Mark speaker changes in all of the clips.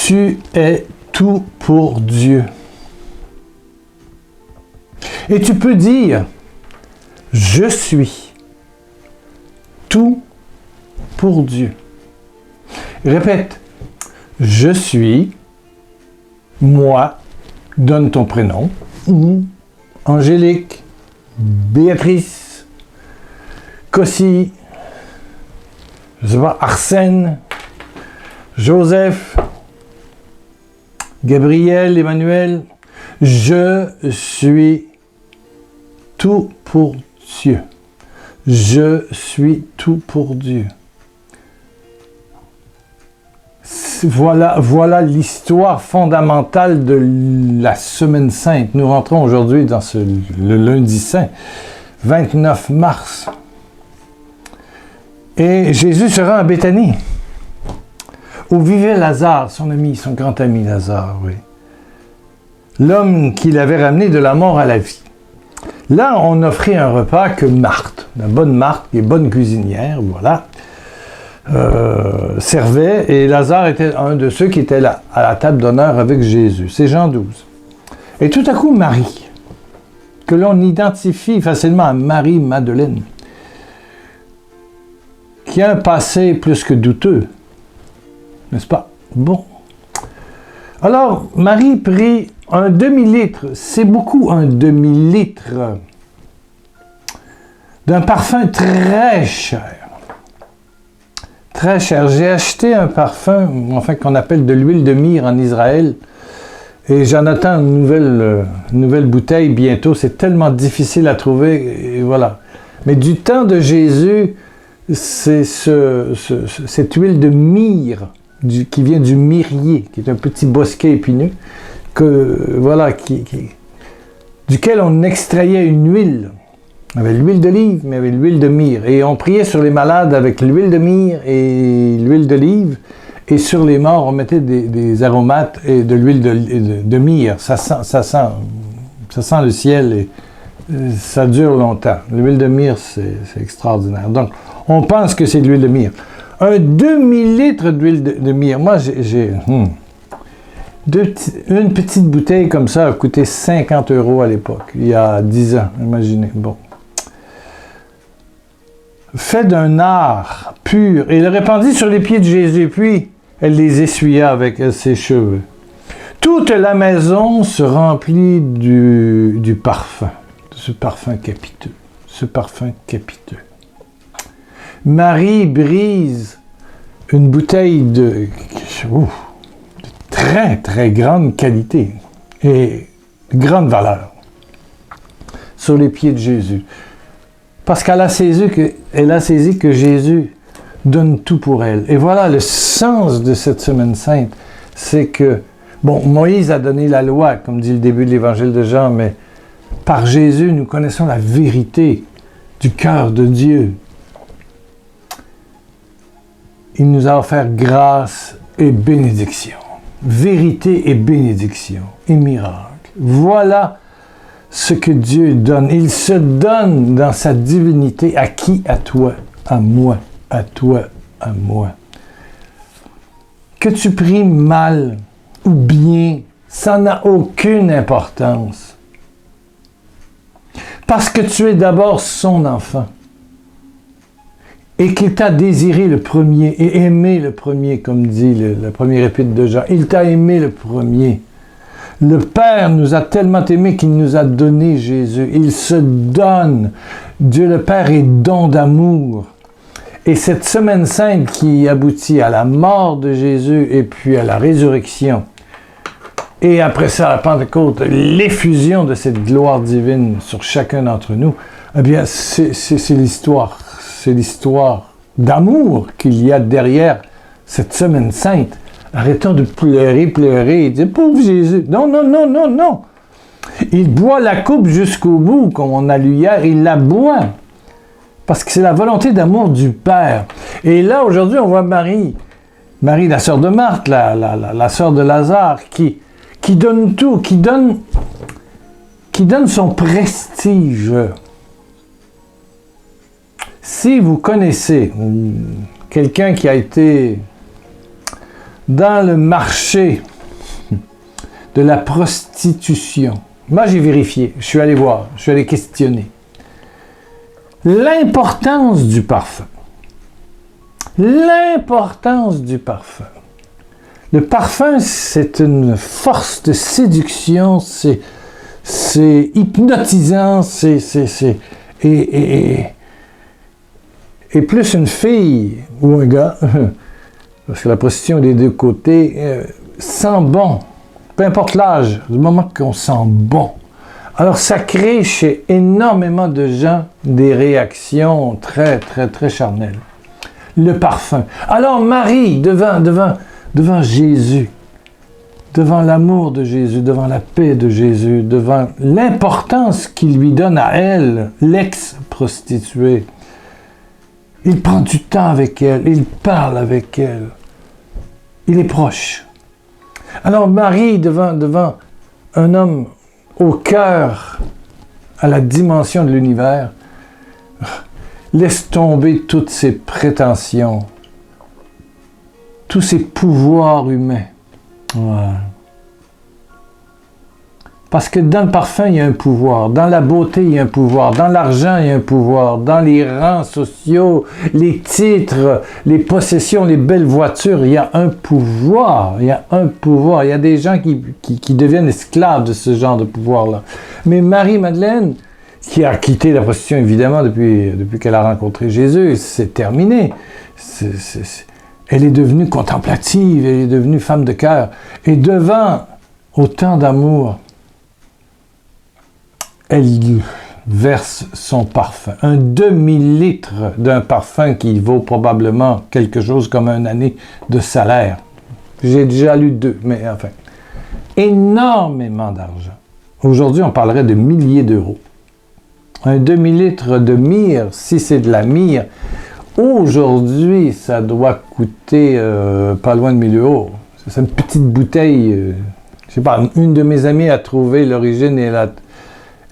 Speaker 1: Tu es tout pour Dieu. Et tu peux dire, je suis tout pour Dieu. Répète, je suis, moi, donne ton prénom, ou Angélique, Béatrice, Cossi, je sais pas, Arsène, Joseph, Gabriel, Emmanuel, je suis tout pour Dieu. Je suis tout pour Dieu. Voilà l'histoire fondamentale de la Semaine Sainte. Nous rentrons aujourd'hui dans le lundi saint, 29 mars. Et Jésus se rend à Béthanie, où vivait Lazare, son ami, son grand ami Lazare, oui. L'homme qu'il avait ramené de la mort à la vie. Là, on offrait un repas que Marthe, la bonne Marthe, qui est bonne cuisinière, voilà, servait, et Lazare était un de ceux qui étaient là, à la table d'honneur avec Jésus. C'est Jean 12. Et tout à coup, Marie, que l'on identifie facilement à Marie-Madeleine, qui a un passé plus que douteux, n'est-ce pas? Bon. Alors, Marie prit un demi-litre, c'est beaucoup un demi-litre, d'un parfum très cher. Très cher. J'ai acheté un parfum, enfin, qu'on appelle de l'huile de myrrhe en Israël, et j'en attends une nouvelle bouteille bientôt. C'est tellement difficile à trouver, et voilà. Mais du temps de Jésus, c'est cette huile de myrrhe qui vient du myrrier, qui est un petit bosquet épineux, duquel on extrayait une huile. Il y avait l'huile d'olive, mais il y avait l'huile de myrrhe. Et on priait sur les malades avec l'huile de myrrhe et l'huile d'olive. Et sur les morts, on mettait des aromates et de l'huile de myrrhe. Ça sent le ciel et ça dure longtemps. L'huile de myrrhe, c'est extraordinaire. Donc, on pense que c'est de l'huile de myrrhe. Un demi-litre d'huile de myrrhe. Moi, j'ai une petite bouteille comme ça a coûté 50 € à l'époque, il y a 10 ans, imaginez. Bon. Fait d'un art pur, et il le répandit sur les pieds de Jésus, puis elle les essuya avec ses cheveux. Toute la maison se remplit du parfum, de ce parfum capiteux. Marie brise une bouteille de très, très grande qualité et grande valeur sur les pieds de Jésus. Parce qu'elle a saisi que Jésus donne tout pour elle. Et voilà le sens de cette Semaine Sainte. C'est que, bon, Moïse a donné la loi, comme dit le début de l'Évangile de Jean, mais par Jésus, nous connaissons la vérité du cœur de Dieu. Il nous a offert grâce et bénédiction. Vérité et bénédiction et miracle. Voilà ce que Dieu donne. Il se donne dans sa divinité à qui? À toi, à moi, à toi, à moi. Que tu pries mal ou bien, ça n'a aucune importance. Parce que tu es d'abord son enfant. Et qu'il t'a désiré le premier et aimé le premier, comme dit le premier épître de Jean. Il t'a aimé le premier. Le Père nous a tellement aimés qu'il nous a donné Jésus. Il se donne. Dieu le Père est don d'amour. Et cette Semaine Sainte qui aboutit à la mort de Jésus et puis à la résurrection, et après ça, à la Pentecôte, l'effusion de cette gloire divine sur chacun d'entre nous, eh bien, c'est l'histoire. C'est l'histoire d'amour qu'il y a derrière cette Semaine Sainte. Arrêtons de pleurer et dire « Pauvre Jésus ». Non, non, non, non, non. Il boit la coupe jusqu'au bout, comme on a lu hier, il la boit. Parce que c'est la volonté d'amour du Père. Et là, aujourd'hui, on voit Marie, la sœur de Marthe, la sœur de Lazare, qui donne tout, qui donne son prestige. Si vous connaissez quelqu'un qui a été dans le marché de la prostitution. Moi, j'ai vérifié, je suis allé voir, je suis allé questionner. L'importance du parfum. L'importance du parfum. Le parfum, c'est une force de séduction, c'est hypnotisant, et plus une fille ou un gars, parce que la prostitution des deux côtés, sent bon, peu importe l'âge, du moment qu'on sent bon. Alors ça crée chez énormément de gens des réactions très, très, très charnelles. Le parfum. Alors Marie, devant Jésus, devant l'amour de Jésus, devant la paix de Jésus, devant l'importance qu'il lui donne à elle, l'ex-prostituée, il prend du temps avec elle, il parle avec elle, il est proche. Alors Marie, devant un homme au cœur, à la dimension de l'univers, laisse tomber toutes ses prétentions, tous ses pouvoirs humains. Ouais. Parce que dans le parfum, il y a un pouvoir. Dans la beauté, il y a un pouvoir. Dans l'argent, il y a un pouvoir. Dans les rangs sociaux, les titres, les possessions, les belles voitures, il y a un pouvoir. Il y a un pouvoir. Il y a des gens qui deviennent esclaves de ce genre de pouvoir-là. Mais Marie-Madeleine, qui a quitté la prostitution, évidemment, depuis qu'elle a rencontré Jésus, c'est terminé. Elle est devenue contemplative, elle est devenue femme de cœur. Et devant autant d'amour, elle verse son parfum. Un demi-litre d'un parfum qui vaut probablement quelque chose comme une année de salaire. J'ai déjà lu 2, mais enfin. Énormément d'argent. Aujourd'hui, on parlerait de milliers d'euros. Un demi-litre de myrrhe, si c'est de la myrrhe, aujourd'hui, ça doit coûter pas loin de 1000 euros. C'est une petite bouteille. Je sais pas, une de mes amies a trouvé l'origine et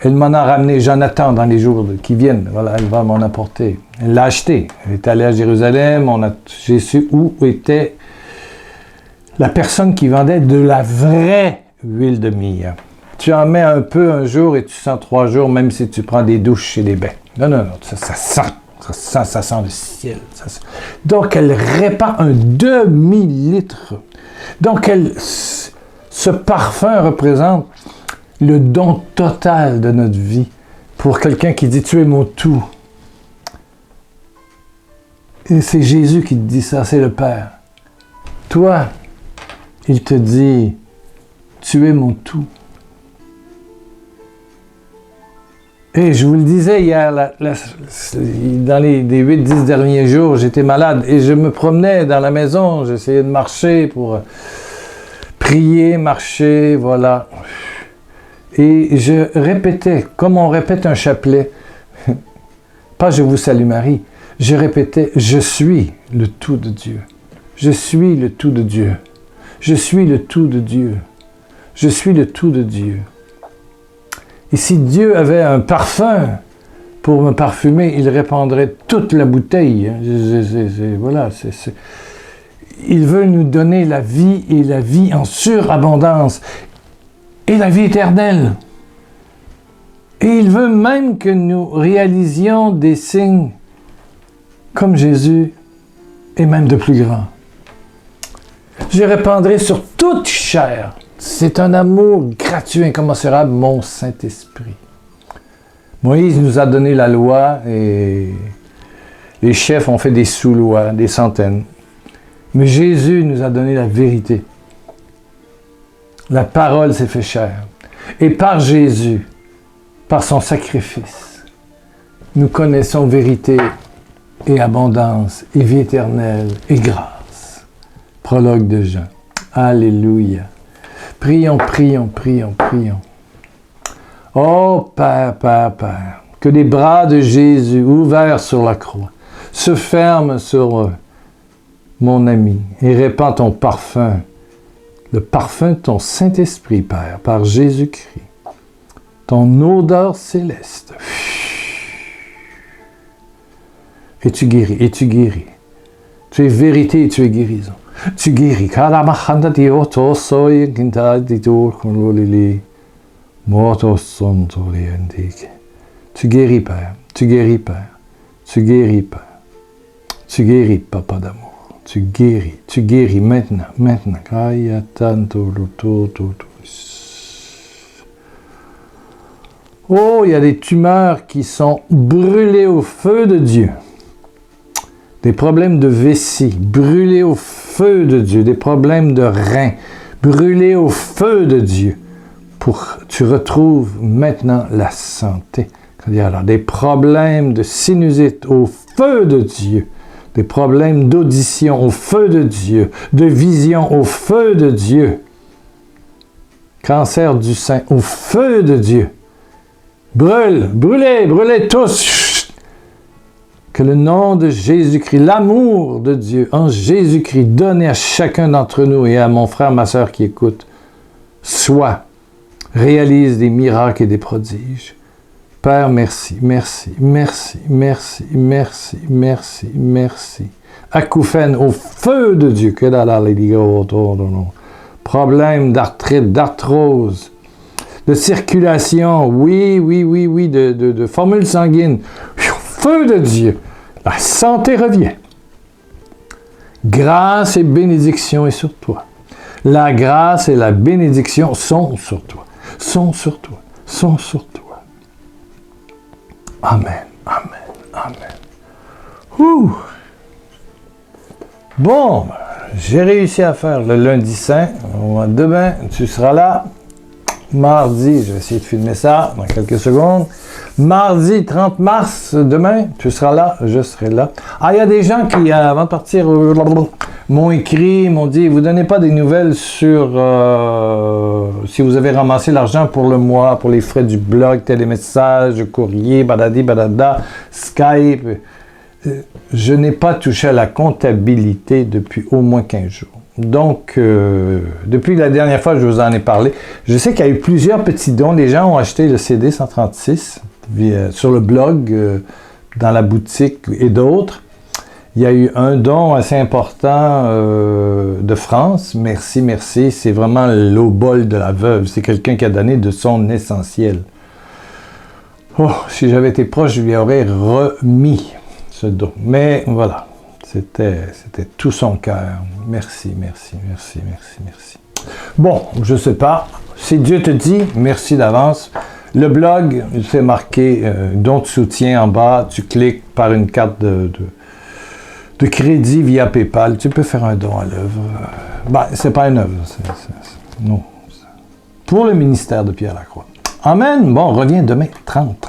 Speaker 1: elle m'en a ramené. J'en attends dans les jours qui viennent. Voilà, elle va m'en apporter. Elle l'a acheté. Elle est allée à Jérusalem. J'ai su où était la personne qui vendait de la vraie huile de myrrhe. Tu en mets un peu un jour et tu sens 3 jours, même si tu prends des douches et des bains. Non, ça sent le ciel. Donc, elle répand un demi-litre. Donc, ce parfum représente le don total de notre vie. Pour quelqu'un qui dit « Tu es mon tout ». Et c'est Jésus qui te dit ça, c'est le Père. Toi, il te dit « Tu es mon tout ». Et je vous le disais hier, dans les 8-10 derniers jours, j'étais malade et je me promenais dans la maison, j'essayais de marcher pour prier, marcher, voilà. Et je répétais, comme on répète un chapelet, pas « Je vous salue Marie », je répétais « Je suis le tout de Dieu ». Je suis le tout de Dieu. Je suis le tout de Dieu. Je suis le tout de Dieu. Et si Dieu avait un parfum pour me parfumer, il répandrait toute la bouteille. Voilà, il veut nous donner la vie et la vie en surabondance et la vie éternelle. Et il veut même que nous réalisions des signes comme Jésus et même de plus grands. Je répandrai sur toute chair. C'est un amour gratuit, incommensurable, mon Saint-Esprit. Moïse nous a donné la loi et les chefs ont fait des sous-lois, des centaines. Mais Jésus nous a donné la vérité. La parole s'est fait chair. Et par Jésus, par son sacrifice, nous connaissons vérité et abondance et vie éternelle et grâce. Prologue de Jean. Alléluia. Prions, prions, prions, prions. Oh Père, Père, Père, que les bras de Jésus ouverts sur la croix se ferment sur mon ami et répand ton parfum, le parfum de ton Saint-Esprit, Père, par Jésus-Christ, ton odeur Tu es vérité et tu es guérison. Tu guéris. Tu guéris, Père. Tu guéris, Père. Tu guéris, Père. Tu guéris, Papa d'amour. Tu guéris maintenant, maintenant. Oh, il y a des tumeurs qui sont brûlées au feu de Dieu. Des problèmes de vessie, brûlés au feu de Dieu. Des problèmes de reins, brûlés au feu de Dieu. Pour que tu retrouves maintenant la santé. Alors, des problèmes de sinusite au feu de Dieu. Des problèmes d'audition au feu de Dieu, de vision au feu de Dieu, cancer du sein au feu de Dieu. Brûlez tous. Que le nom de Jésus-Christ, l'amour de Dieu en Jésus-Christ donné à chacun d'entre nous et à mon frère, ma sœur qui écoute, réalise des miracles et des prodiges. Père, merci. Acouphène au feu de Dieu. Problème d'arthrite, d'arthrose, de circulation, de formule sanguine. Feu de Dieu. La santé revient. Grâce et bénédiction est sur toi. La grâce et la bénédiction sont sur toi. Sont sur toi. Amen. Ouh. Bon, j'ai réussi à faire le lundi saint. Demain, tu seras là. Mardi, je vais essayer de filmer ça dans quelques secondes. Mardi 30 mars, demain, tu seras là, je serai là. Ah, il y a des gens qui, avant de partir, m'ont écrit, m'ont dit, vous ne donnez pas des nouvelles sur si vous avez ramassé l'argent pour le mois, pour les frais du blog, télémessage, courrier, badada, Skype. Je n'ai pas touché à la comptabilité depuis au moins 15 jours. Donc, depuis la dernière fois que je vous en ai parlé, je sais qu'il y a eu plusieurs petits dons. Les gens ont acheté le CD 136 sur le blog, dans la boutique et d'autres. Il y a eu un don assez important de France. Merci. C'est vraiment l'obol de la veuve. C'est quelqu'un qui a donné de son essentiel. Oh, si j'avais été proche, je lui aurais remis ce don. Mais voilà. C'était tout son cœur. Merci. Bon, je ne sais pas. Si Dieu te dit, merci d'avance. Le blog, il fait marquer don de soutien en bas. Tu cliques par une carte de crédit via PayPal. Tu peux faire un don à l'œuvre. C'est pas une œuvre. Non. Pour le ministère de Pierre Lacroix. Amen. Bon, on revient demain. 30.